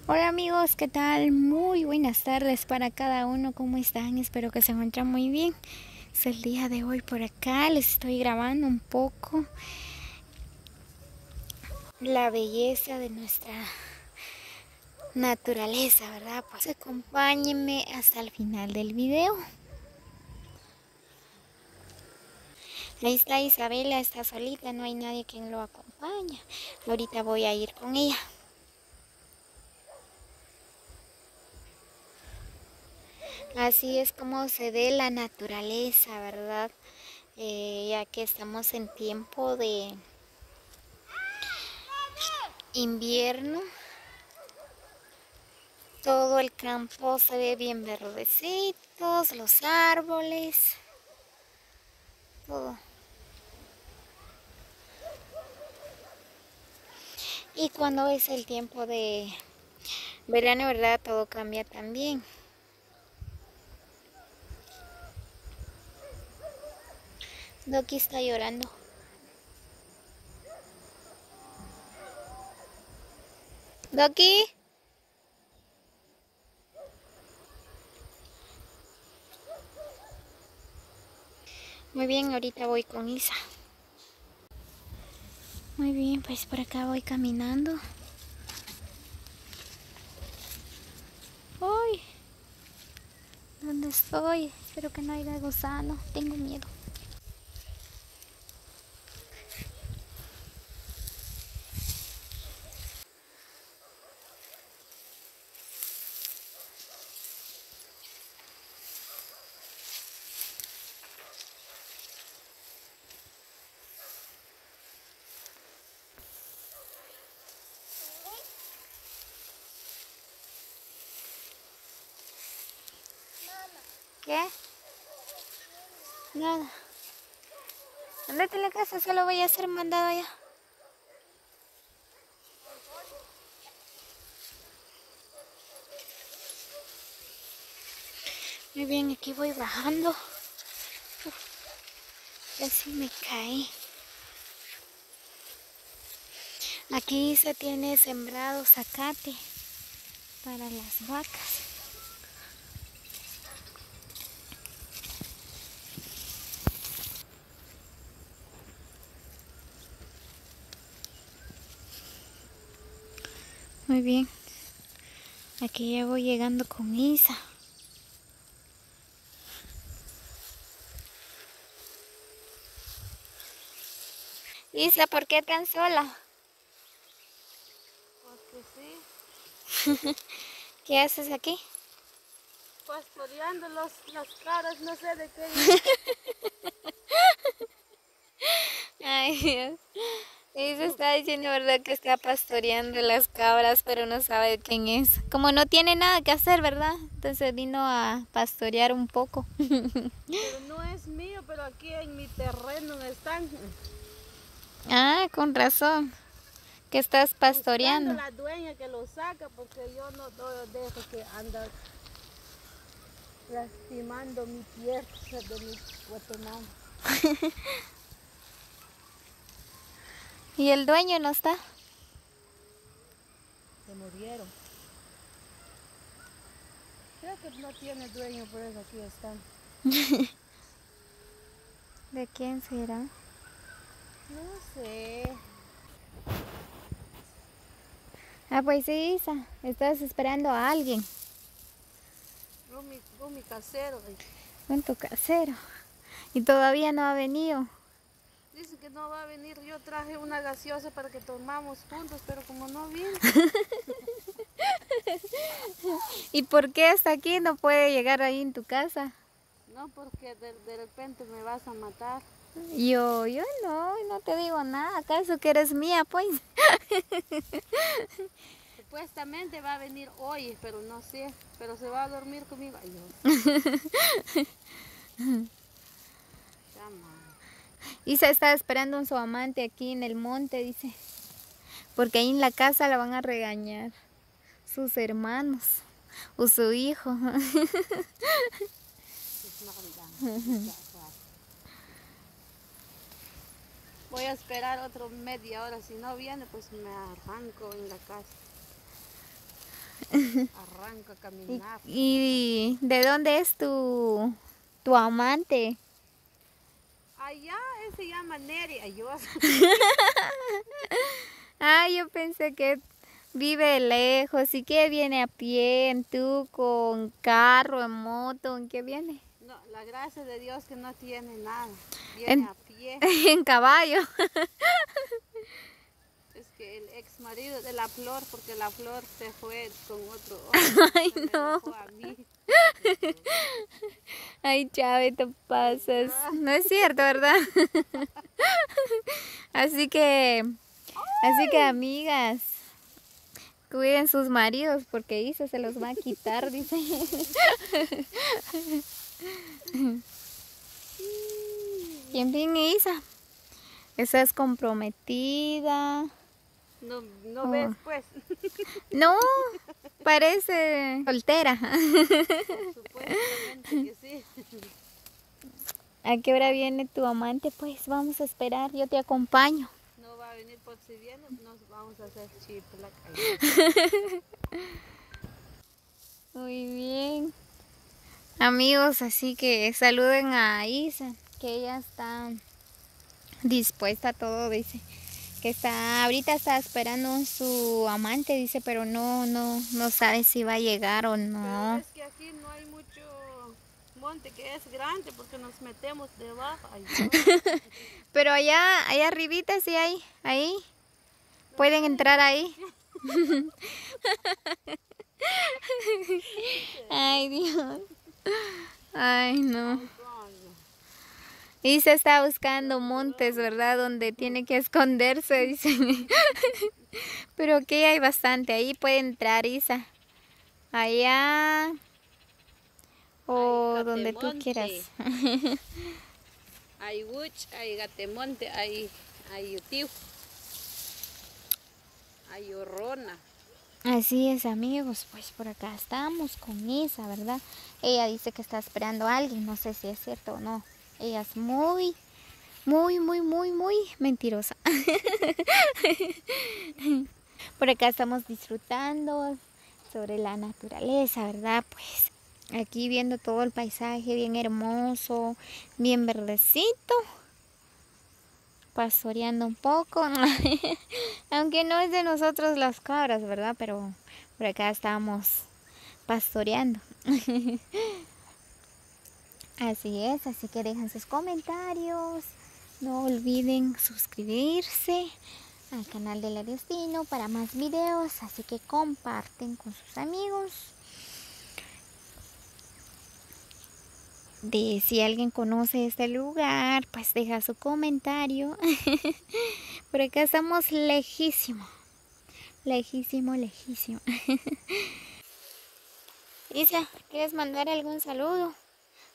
Hola amigos, ¿qué tal? Muy buenas tardes para cada uno, ¿cómo están? Espero que se encuentren muy bien. Es el día de hoy por acá, les estoy grabando un poco la belleza de nuestra naturaleza, ¿verdad? Pues acompáñenme hasta el final del video. Ahí está Isabela, está solita, no hay nadie quien lo acompañe. Ahorita voy a ir con ella. Así es como se ve la naturaleza, ¿verdad? Ya que estamos en tiempo de invierno, todo el campo se ve bien verdecitos, los árboles, todo. Y cuando es el tiempo de verano, ¿verdad? Todo cambia también. Doki está llorando. Doki. Muy bien, ahorita voy con Isa. Muy bien, pues por acá voy caminando. ¡Ay! ¿Dónde estoy? Espero que no haya gusano. Tengo miedo. ¿Qué? Nada. Andate a la casa, solo voy a ser mandado ya. Muy bien, aquí voy bajando. Casi me caí. Aquí se tiene sembrado zacate para las vacas. Muy bien. Aquí ya voy llegando con Isa. Isa, ¿por qué tan sola? Porque sí, ¿Qué haces aquí? pastoreando las cabras, no sé de qué. Ay, Dios. Isa está diciendo, ¿verdad? Que está pastoreando las cabras, pero no sabe quién es. Como no tiene nada que hacer, ¿verdad? Entonces vino a pastorear un poco. Pero no es mío, pero aquí en mi terreno están Ah, con razón. Que estás buscando pastoreando. la dueña que lo saca, porque yo no dejo que anda lastimando mi tierra de mi Guatemala. ¿Y el dueño no está? Se murieron. Creo que no tiene dueño, por eso aquí están. ¿De quién será? No sé. Ah, pues sí, Isa. Estás esperando a alguien. Rumi casero. Con tu casero. Y todavía no ha venido. Dice que no va a venir. Yo traje una gaseosa para que tomamos juntos, pero como no vino. ¿Y por qué hasta aquí no puede llegar ahí en tu casa? No, porque de repente me vas a matar. Yo no te digo nada. ¿Acaso que eres mía, pues? Supuestamente va a venir hoy, pero no sé. Pero se va a dormir conmigo. Ay, Dios. Chama. Isa está esperando a su amante aquí en el monte, dice. Porque ahí en la casa la van a regañar sus hermanos o su hijo. Voy a esperar otro media hora. Si no viene, pues me arranco en la casa. Arranco a caminar. ¿Y de dónde es tu amante? Allá, él se llama Neri. Ayúdame. Ah, yo pensé que vive lejos. ¿Y qué viene a pie, en con carro, en moto? ¿En qué viene? No, la gracia de Dios que no tiene nada. Viene a pie. En caballo. Es que el ex marido de la Flor, porque la Flor se fue con otro hombre. Ay, Se me no. dejó a mí. Ay, Chave, te pasas. No es cierto, ¿verdad? Así que amigas, cuiden sus maridos porque Isa se los va a quitar, dice. Y en fin, Isa, estás comprometida. No ves, pues. No, parece soltera. Supuestamente que sí. ¿A qué hora viene tu amante? Pues vamos a esperar, yo te acompaño. No va a venir, por si viene, nos vamos a hacer chiplac. Muy bien. Amigos, así que saluden a Isa, que ella está dispuesta a todo, dice. Que ahorita está esperando a su amante, dice, pero no sabe si va a llegar o no. Pero es que aquí no hay mucho monte que es grande porque nos metemos debajo. Ay, no. Pero allá arribita sí hay, ahí. Pueden entrar ahí. Ay, Dios. Ay, no. Y se está buscando montes, ¿verdad? Donde tiene que esconderse, dice. Pero aquí hay bastante. Ahí puede entrar, Isa. Allá. O donde tú quieras. Hay Wuch, hay Gatemonte, hay Utiu, hay Orrona. Así es, amigos. Pues por acá estamos con Isa, ¿verdad? Ella dice que está esperando a alguien. No sé si es cierto o no. Ella es muy mentirosa. Por acá estamos disfrutando sobre la naturaleza, ¿verdad? Pues aquí viendo todo el paisaje bien hermoso, bien verdecito. Pastoreando un poco. Aunque no es de nosotros las cabras, ¿verdad? Pero por acá estamos pastoreando. Así es, así que dejan sus comentarios. No olviden suscribirse al canal de La Destino para más videos. Así que comparten con sus amigos. Si alguien conoce este lugar, pues deja su comentario. Por acá estamos lejísimo. Lejísimo. Isa, ¿quieres mandar algún saludo?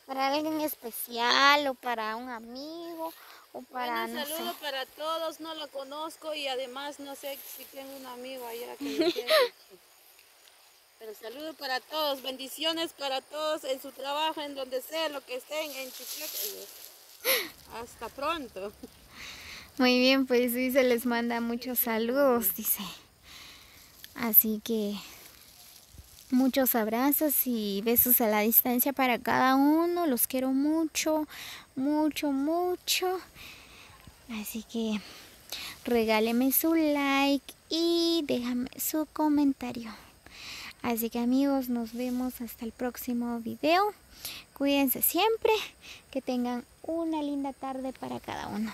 ¿Para alguien especial o para un amigo o para Bueno, saludo para todos, no lo conozco y además no sé si tengo un amigo allá que me quiere. Pero saludo para todos, bendiciones para todos en su trabajo, en donde sea, lo que estén, en Chiplac. Hasta pronto. Muy bien, pues sí, se les manda muchos saludos, dice. Así que muchos abrazos y besos a la distancia para cada uno. Los quiero mucho. Así que regáleme su like y déjame su comentario. Así que amigos, nos vemos hasta el próximo video. Cuídense siempre. Que tengan una linda tarde para cada uno.